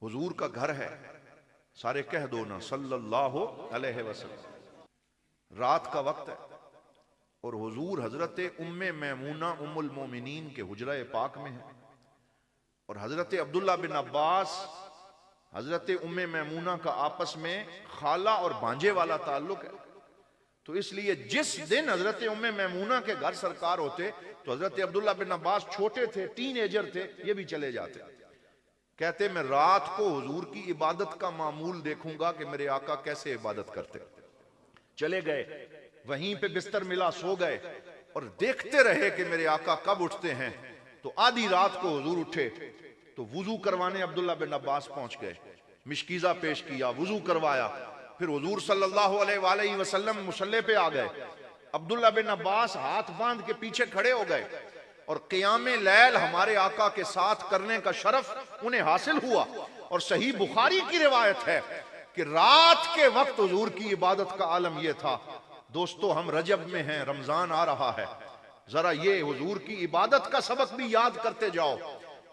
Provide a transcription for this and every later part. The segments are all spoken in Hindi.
हुजूर का घर है, सारे कह दो ना सल्लल्लाहु अलैहि वसल्लम। रात का वक्त है और हुजूर हजरत उम्मे मैमूना उम्मुल मोमिनीन के हुजरा पाक में है और हजरत अब्दुल्ला बिन अब्बास हजरत उम्मे मैमूना का आपस में खाला और भांजे वाला ताल्लुक है। तो इसलिए जिस दिन हजरत उम्मे मैमूना के घर सरकार होते तो हजरत अब्दुल्ला बिन अब्बास छोटे थे, टीनेजर थे, ये भी चले जाते। कहते मैं रात को हुजूर की इबादत का मामूल देखूंगा कि मेरे आका कैसे इबादत करते। चले गए, वहीं पे बिस्तर मिला, सो गए और देखते रहे कि मेरे आका कब उठते हैं। तो आधी रात को हुजूर उठे तो वुजू करवाने अब्दुल्ला बिन अब्बास पहुंच गए, मिशकीजा पेश किया, वुजू करवाया, फिर हुजूर सल्लल्लाहु अलैहि वसल्लम मुसल्ले पे आ गए। अब्दुल्ला बिन अब्बास हाथ बांध के पीछे खड़े हो गए और क़ियामे लैल हमारे आका के साथ करने का शरफ उन्हें हासिल हुआ। और सही बुखारी की रिवायत है कि रात के वक्त हुजूर की इबादत का आलम यह था। दोस्तों, हम रजब में हैं, रमजान आ रहा है, जरा ये हुजूर की इबादत का सबक भी याद करते जाओ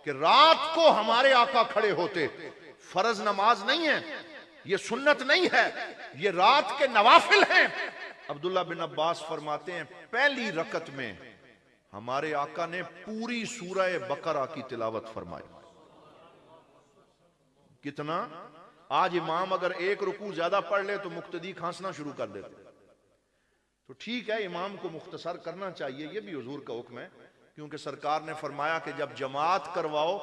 कि रात को हमारे आका खड़े होते। फर्ज नमाज नहीं है, ये सुन्नत नहीं है, ये रात के नवाफिल हैं। अब्दुल्ला बिन अब्बास फरमाते हैं पहली रकत में हमारे आका ने पूरी सूरह बकरा की तिलावत फरमाई। कितना? आज इमाम अगर एक रुकू ज्यादा पढ़ ले तो मुक्तदी खांसना शुरू कर देते। तो ठीक है, इमाम को मुख्तसर करना चाहिए, यह भी हुजूर का हुक्म है, क्योंकि सरकार ने फरमाया कि जब जमात करवाओ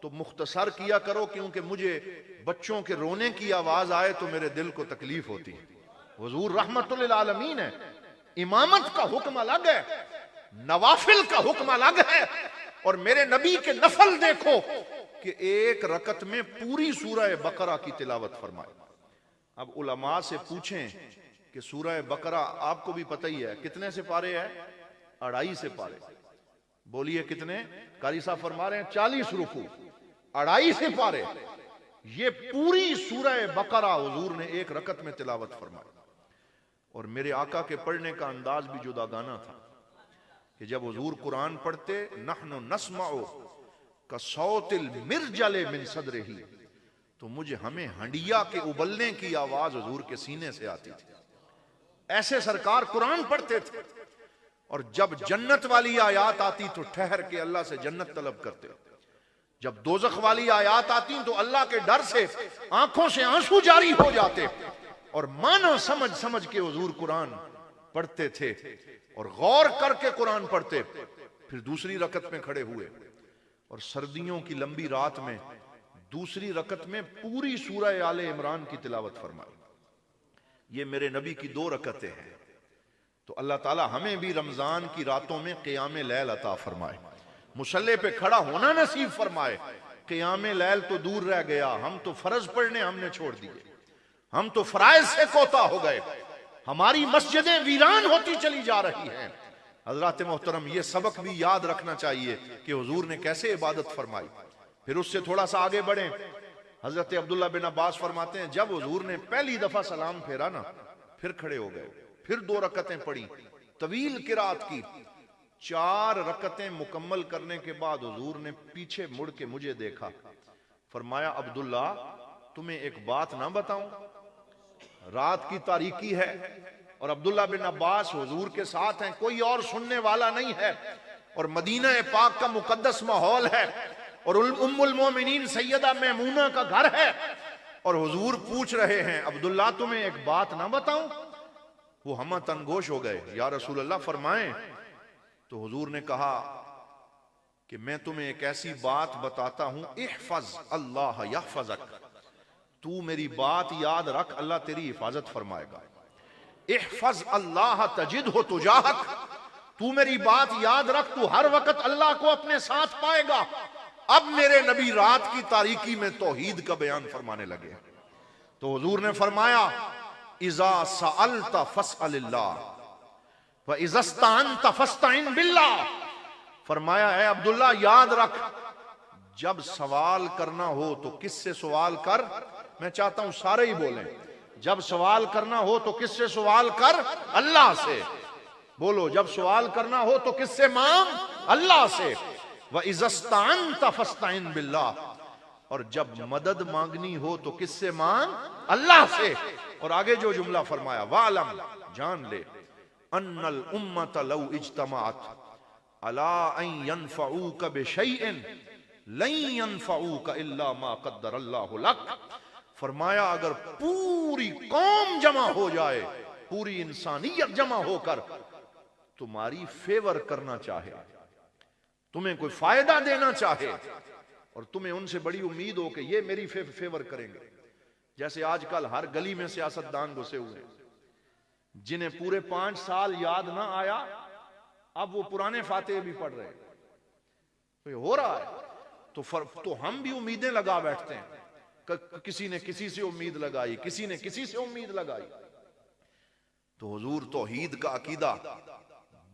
तो मुख्तसर किया करो, क्योंकि मुझे बच्चों के रोने की आवाज आए तो मेरे दिल को तकलीफ होती है। हुजूर रहमतुल लिल आलमीन है, इमामत का हुक्म अलग है, नवाफिल का हुक्म अलग है। और मेरे नबी के नफल देखो कि एक रकत में पूरी सूरह बकरा की तिलावत फरमाए। अब उलमा से पूछें कि सूरह बकरा आपको भी पता ही है कितने से पारे है? 2.5 से पारे। बोलिए कितने? कारी साहब फरमा रहे हैं 40 रुकू, 2.5 से पारे। ये पूरी सूरह बकरा हुजूर ने एक रकत में तिलावत फरमाई। और मेरे आका के पढ़ने का अंदाज भी जुदागाना था कि जब हुजूर कुरान पढ़ते नहनु नस्माउ कसौतिल मिर्जले मिन सदरिही, तो हमें हंडिया के उबलने की आवाज हुजूर के सीने से आती थी। ऐसे सरकार कुरान पढ़ते थे। और जब जन्नत वाली आयात आती तो ठहर के अल्लाह से जन्नत तलब करते। जब दोजख वाली आयात आती तो अल्लाह के डर से आंखों से आंसू जारी हो जाते और मानो समझ समझ के हुजूर कुरान पढ़ते थे और गौर करके कुरान पढ़ते। फिर दूसरी रकत में खड़े हुए और सर्दियों की लंबी रात में दूसरी रकत में पूरी सूरह आले इमरान की तिलावत फरमाई। ये मेरे नबी की 2 रकतें हैं। तो अल्लाह ताला हमें भी रमजान की रातों में क़ियामे लैल अता फरमाए, मुसल्ले पे खड़ा होना नसीब फरमाए। क़ियामे लैल तो दूर रह गया, हम तो फर्ज पढ़ने हमने छोड़ दिए, हम तो फराइज से कोता हो गए, हमारी मस्जिदें वीरान होती चली जा रही हैं। हजरत मोहतरम, ये सबक भी याद रखना चाहिए कि हुजूर ने कैसे इबादत फरमाई। फिर उससे थोड़ा सा आगे बढ़े, हजरत अब्दुल्ला बिन अब्बास फरमाते हैं जब हुजूर ने पहली दफा सलाम फेरा ना, फिर खड़े हो गए, फिर 2 रकतें पढ़ी, तवील किरात की। 4 रकतें मुकम्मल करने के बाद हुजूर ने पीछे मुड़ के मुझे देखा, फरमाया अब्दुल्ला तुम्हें एक बात ना बताऊं? रात की तारीकी है और अब्दुल्ला बिन अब्बास हुजूर के साथ हैं, कोई और सुनने वाला नहीं है और मदीना पाक का मुकद्दस माहौल है और उम्मुल मोमिनीन सैयदा मैमूना का घर है और हुजूर पूछ रहे हैं अब्दुल्ला तुम्हें एक बात ना बताऊं? वो हम तनगोश हो गए, या रसूल अल्लाह फरमाएं। तो हुजूर ने कहा कि मैं तुम्हें एक ऐसी बात बताता हूं, इहफज अल्लाह यहफजक, तू मेरी बात याद रख, अल्लाह तेरी हिफाजत फरमाएगा। इहफज अल्लाह तजिदहु तुजाहक, तू मेरी बात याद रख, तू हर वक्त अल्लाह को अपने साथ पाएगा। अब मेरे नबी रात की तारीकी में तौहीद का बयान फरमाने लगे। तो हुजूर ने फरमाया इज़ा सअलता फस्अलिल्लाह व इज़स्तानता फस्तईन बिल्लाह। फरमाया है अब्दुल्ला याद रख, जब सवाल करना हो तो किससे सवाल कर? मैं चाहता हूं सारे ही बोलें, जब सवाल करना हो तो किससे सवाल कर? अल्लाह से। बोलो, जब सवाल करना हो तो किससे मांग? अल्लाह से। व इज़स्तानता फस्तईन बिल्लाह, और जब मदद मांगनी हो तो किससे मांग? अल्लाह से। और आगे जो जुमला फरमाया, वालम, जान ले, अन्नल उम्मत लौ इज्तमाअत अला अन यनफऊक बिशैइन लन यनफऊक इल्ला मा क़द्दर अल्लाहु लक। फरमाया अगर पूरी कौम जमा हो जाए, पूरी इंसानियत जमा होकर तुम्हारी फेवर करना चाहे, तुम्हें कोई फायदा देना चाहे, और तुम्हें उनसे बड़ी उम्मीद हो कि ये मेरी फेवर करेंगे, जैसे आजकल हर गली में सियासतदान घुसे हुए हैं, जिन्हें पूरे 5 साल याद ना आया, अब वो पुराने फातेह भी पढ़ रहे हैं। तो ये हो रहा है। तो हम भी उम्मीदें लगा बैठते हैं, किसी ने किसी से उम्मीद लगाई, किसी ने किसी से उम्मीद लगाई। तो हुजूर तौहीद का अकीदा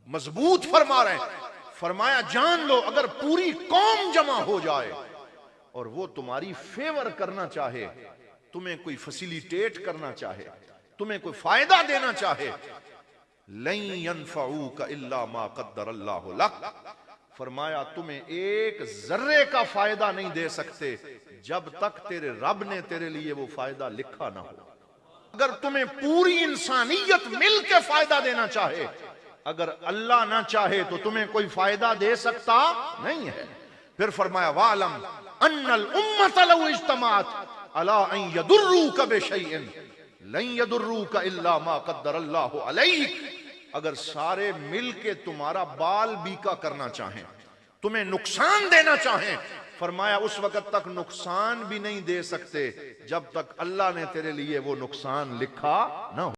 मजबूत फरमा रहे हैं। फरमाया जान लो अगर पूरी कौम जमा हो जाए और वो तुम्हारी फेवर करना चाहे, तुम्हें कोई फैसिलिटेट करना चाहे, तुम्हें कोई फायदा देना चाहे, लन यनफऊक इल्ला मा क़द्दर अल्लाहु लक। फरमाया तुम्हें एक जर्रे का फायदा नहीं दे सकते जब तक तेरे रब ने तेरे लिए वो फायदा लिखा ना हो। अगर तुम्हें पूरी इंसानियत मिल के फायदा देना चाहे, अगर अल्लाह ना चाहे तो तुम्हें कोई फायदा दे सकता नहीं है। फिर फरमाया वालम अन्नल उम्मत लौ इज्तमाअत अला अन यदुर्रूक बिशैइन लन यदुर्रूक इल्ला मा क़द्दर अल्लाहु अलैक। अगर सारे मिल के तुम्हारा बाल बीका करना चाहें, तुम्हें नुकसान देना चाहें, फरमाया उस वक्त तक नुकसान भी नहीं दे सकते जब तक अल्लाह ने तेरे लिए वो नुकसान लिखा ना हो।